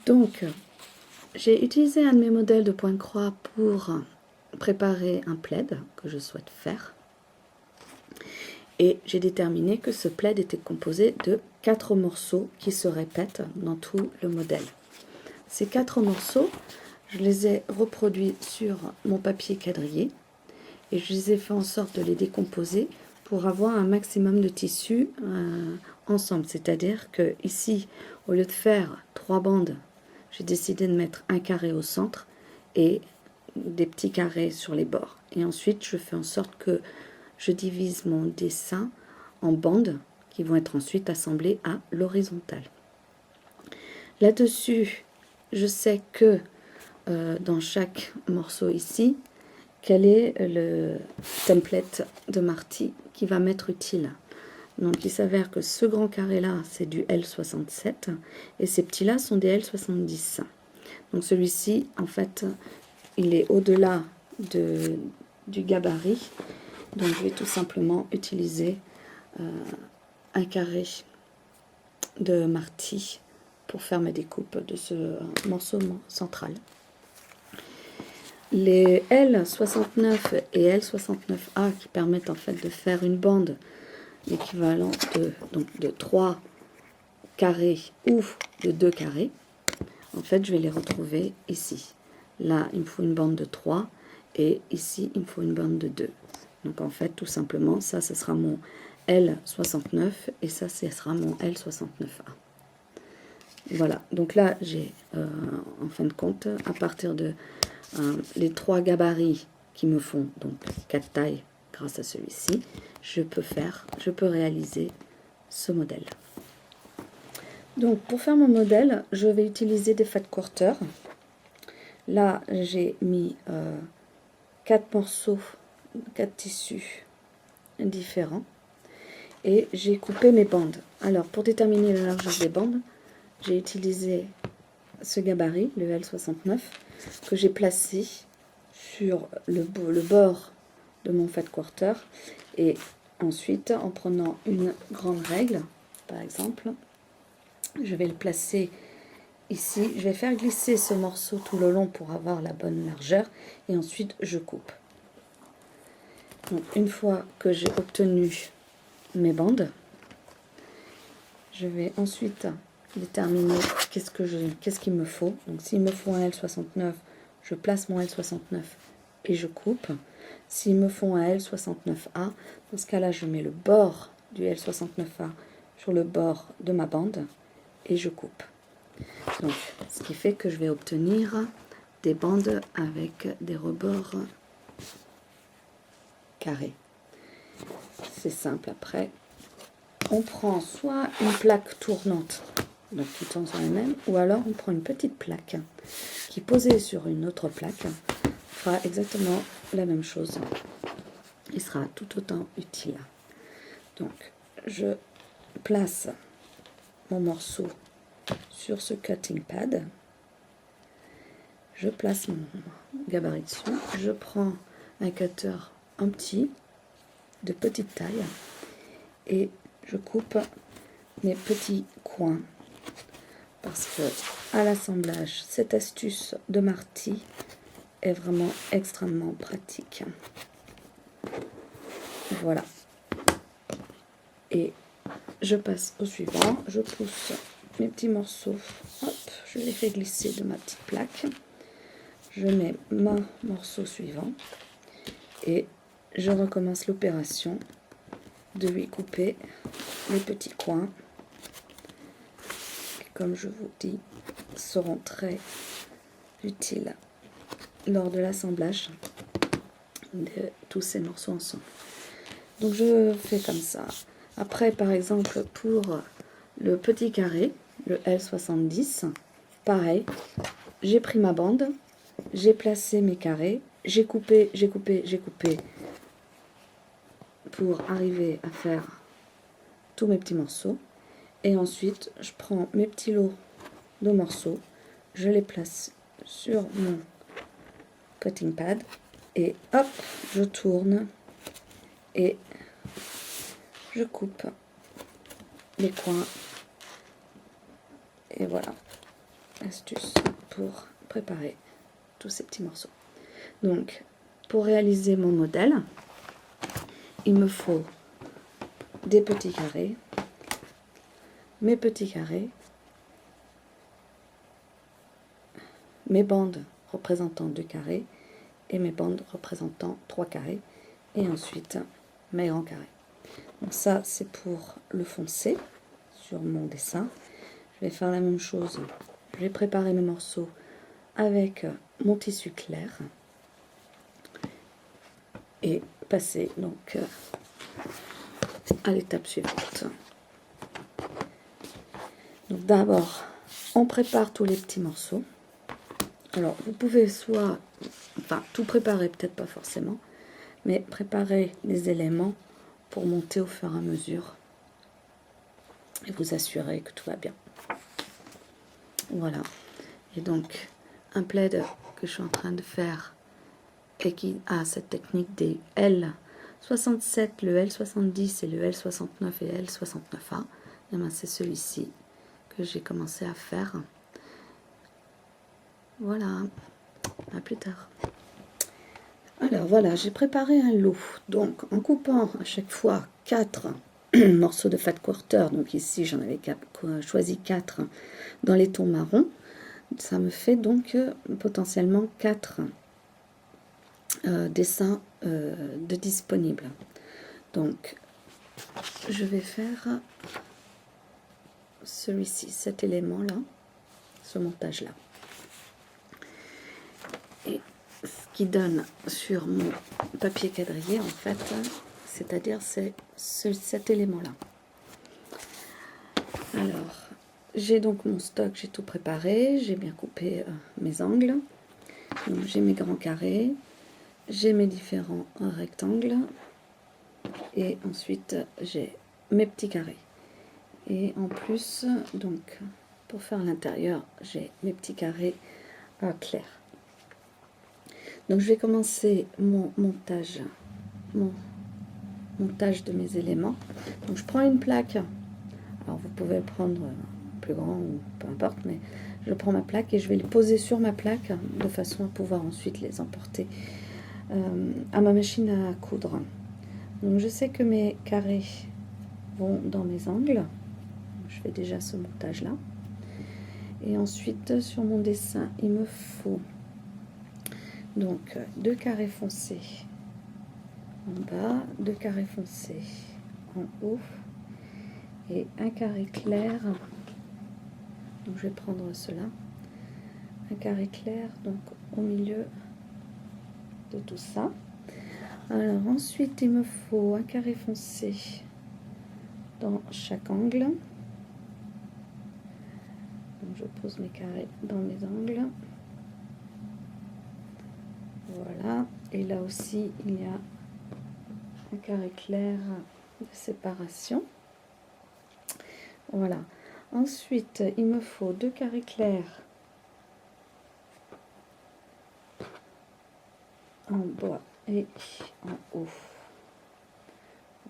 Donc, j'ai utilisé un de mes modèles de point-croix pour préparer un plaid que je souhaite faire. Et j'ai déterminé que ce plaid était composé de 4 morceaux qui se répètent dans tout le modèle. Ces 4 morceaux, je les ai reproduits sur mon papier quadrillé et je les ai fait en sorte de les décomposer pour avoir un maximum de tissu ensemble. C'est-à-dire que ici, au lieu de faire 3 bandes, j'ai décidé de mettre un carré au centre et des petits carrés sur les bords. Et ensuite, je fais en sorte que je divise mon dessin en bandes qui vont être ensuite assemblées à l'horizontale. Là-dessus, je sais que dans chaque morceau ici, quel est le template de Marty qui va m'être utile. Donc il s'avère que ce grand carré-là, c'est du L67 et ces petits-là sont des L70. Donc celui-ci, en fait, il est au-delà du gabarit. Donc je vais tout simplement utiliser un carré de Marty pour faire ma découpe de ce morceau central. Les L69 et L69A qui permettent en fait de faire une bande l'équivalent de 3 carrés ou de 2 carrés, en fait je vais les retrouver ici. Là il me faut une bande de 3 et ici il me faut une bande de 2. Donc en fait tout simplement ça ce sera mon L69 et ça ce sera mon L69A. Voilà, donc là j'ai en fin de compte à partir de les 3 gabarits qui me font donc 4 tailles grâce à celui-ci, je peux réaliser ce modèle. Donc pour faire mon modèle, je vais utiliser des fat quarters. Là j'ai mis 4 morceaux, 4 tissus différents et j'ai coupé mes bandes. Alors pour déterminer la largeur des bandes, j'ai utilisé ce gabarit, le L69, que j'ai placé sur le bord de mon fat quarter et ensuite en prenant une grande règle par exemple, je vais le placer ici, je vais faire glisser ce morceau tout le long pour avoir la bonne largeur et ensuite je coupe. Donc une fois que j'ai obtenu mes bandes, je vais ensuite déterminer qu'est-ce qu'il me faut. Donc s'il me faut un L69, je place mon L69 et je coupe. S'il me faut un L69A, dans ce cas-là, je mets le bord du L69A sur le bord de ma bande et je coupe. Donc, ce qui fait que je vais obtenir des bandes avec des rebords carrés. C'est simple après. On prend soit une plaque tournante, donc qui tourne sur elle-même, ou alors on prend une petite plaque qui, posée sur une autre plaque, fera exactement la même chose. Il sera tout autant utile. Donc, je place mon morceau sur ce cutting pad. Je place mon gabarit dessus. Je prends un cutter de petite taille et je coupe mes petits coins parce que à l'assemblage, cette astuce de Marty est vraiment extrêmement pratique. Voilà. Et je passe au suivant. Je pousse mes petits morceaux. Hop, je les fais glisser de ma petite plaque. Je mets mon morceau suivant et je recommence l'opération de lui couper les petits coins qui, comme je vous dis, seront très utiles lors de l'assemblage de tous ces morceaux ensemble. Donc je fais comme ça. Après, par exemple, pour le petit carré, le L70, pareil, j'ai pris ma bande, j'ai placé mes carrés, j'ai coupé pour arriver à faire tous mes petits morceaux. Et ensuite, je prends mes petits lots de morceaux, je les place sur mon cutting pad et hop, je tourne et je coupe les coins et voilà. astuce pour préparer tous ces petits morceaux. Donc, pour réaliser mon modèle, il me faut des petits carrés, mes petits carrés, mes bandes représentant 2 carrés et mes bandes représentant 3 carrés, et ensuite mes grands carrés. Donc ça, c'est pour le foncé sur mon dessin. Je vais faire la même chose. Je vais préparer mes morceaux avec mon tissu clair et passer donc à l'étape suivante. Donc d'abord, on prépare tous les petits morceaux. Alors, vous pouvez tout préparer, peut-être pas forcément, mais préparer les éléments pour monter au fur et à mesure et vous assurer que tout va bien. Voilà. Et donc, un plaid que je suis en train de faire et qui a cette technique des L67, le L70 et le L69 et L69A, et bien c'est celui-ci que j'ai commencé à faire. Voilà, à plus tard. Alors voilà, j'ai préparé un lot. Donc en coupant à chaque fois 4 morceaux de fat quarter, donc ici j'en avais choisi 4 dans les tons marrons, ça me fait donc potentiellement 4 dessins de disponibles. Donc je vais faire celui-ci, cet élément-là, ce montage-là. Et ce qui donne sur mon papier quadrillé, en fait, c'est-à-dire c'est cet élément-là. Alors, j'ai donc mon stock, j'ai tout préparé, j'ai bien coupé mes angles. J'ai mes grands carrés, j'ai mes différents rectangles, et ensuite j'ai mes petits carrés. Et en plus, donc, pour faire l'intérieur, j'ai mes petits carrés clairs. Donc je vais commencer mon montage de mes éléments. Donc je prends une plaque. Alors vous pouvez prendre plus grand ou peu importe, mais je prends ma plaque et je vais les poser sur ma plaque de façon à pouvoir ensuite les emporter à ma machine à coudre. Donc je sais que mes carrés vont dans mes angles. Je fais déjà ce montage là. Et ensuite sur mon dessin, il me faut donc 2 carrés foncés en bas, 2 carrés foncés en haut et un carré clair. Donc je vais prendre cela, un carré clair donc au milieu de tout ça. Alors ensuite il me faut un carré foncé dans chaque angle. Donc je pose mes carrés dans mes angles. Voilà, et là aussi il y a un carré clair de séparation. Voilà. Ensuite, il me faut 2 carrés clairs en bas et en haut.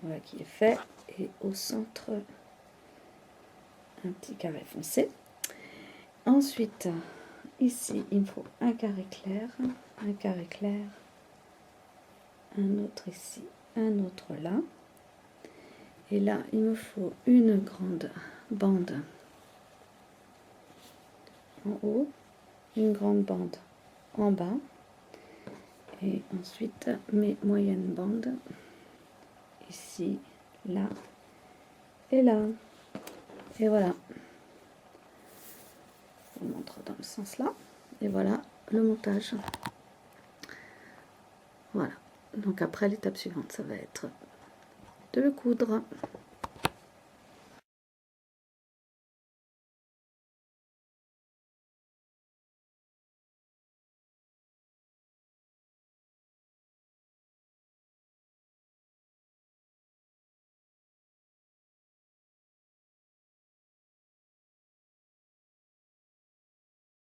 Voilà qui est fait. Et au centre, un petit carré foncé. Ensuite, ici, il me faut un carré clair, un autre ici, un autre là. Et là, il me faut une grande bande en haut, une grande bande en bas, et ensuite mes moyennes bandes ici, là et là. Et voilà. Je vous montre dans le sens là. Et voilà le montage. Voilà. Donc après, l'étape suivante, ça va être de le coudre.